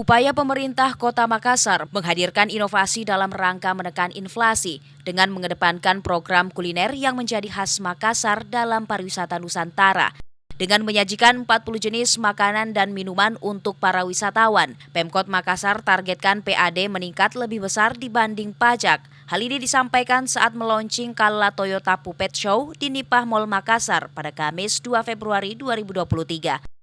Upaya pemerintah Kota Makassar menghadirkan inovasi dalam rangka menekan inflasi dengan mengedepankan program kuliner yang menjadi khas Makassar dalam pariwisata Nusantara. Dengan menyajikan 40 jenis makanan dan minuman untuk para wisatawan, Pemkot Makassar targetkan PAD meningkat lebih besar dibanding pajak. Hal ini disampaikan saat meluncing Kala Toyota Puppet Show di Nipah Mall Makassar pada Kamis 2 Februari 2023.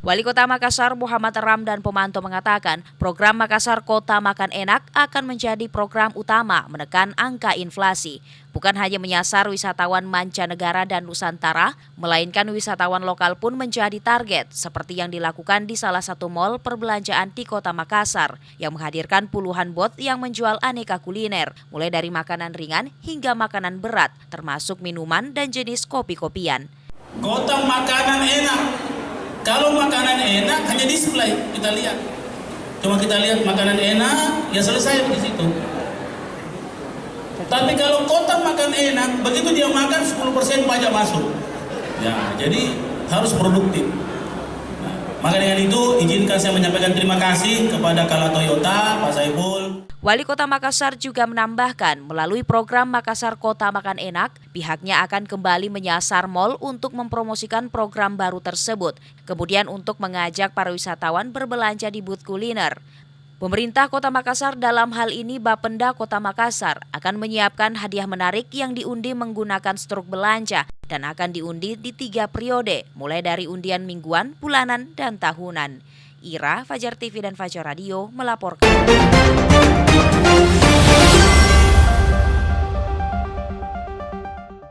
Wali Kota Makassar Muhammad Ramdan Pomanto mengatakan program Makassar Kota Makan Enak akan menjadi program utama menekan angka inflasi. Bukan hanya menyasar wisatawan mancanegara dan Nusantara, melainkan wisatawan lokal pun menjadi target seperti yang dilakukan di salah satu mal perbelanjaan di Kota Makassar yang menghadirkan puluhan booth yang menjual aneka kuliner, mulai dari makanan ringan hingga makanan berat, termasuk minuman dan jenis kopi-kopian. Kota Makanan Enak. Kalau makanan enak hanya display, kita lihat. Cuma kita lihat makanan enak, ya selesai di situ. Tapi kalau kota makan enak, begitu dia makan 10% pajak masuk. Ya, jadi harus produktif. Nah, maka dengan itu izinkan saya menyampaikan terima kasih kepada Kala Toyota, Pak Saiful. Wali Kota Makassar juga menambahkan, melalui program Makassar Kota Makan Enak, pihaknya akan kembali menyasar mal untuk mempromosikan program baru tersebut, kemudian untuk mengajak para wisatawan berbelanja di booth kuliner. Pemerintah Kota Makassar dalam hal ini Bapenda Kota Makassar akan menyiapkan hadiah menarik yang diundi menggunakan struk belanja dan akan diundi di 3 periode, mulai dari undian mingguan, bulanan, dan tahunan. Ira, Fajar TV dan Fajar Radio melaporkan.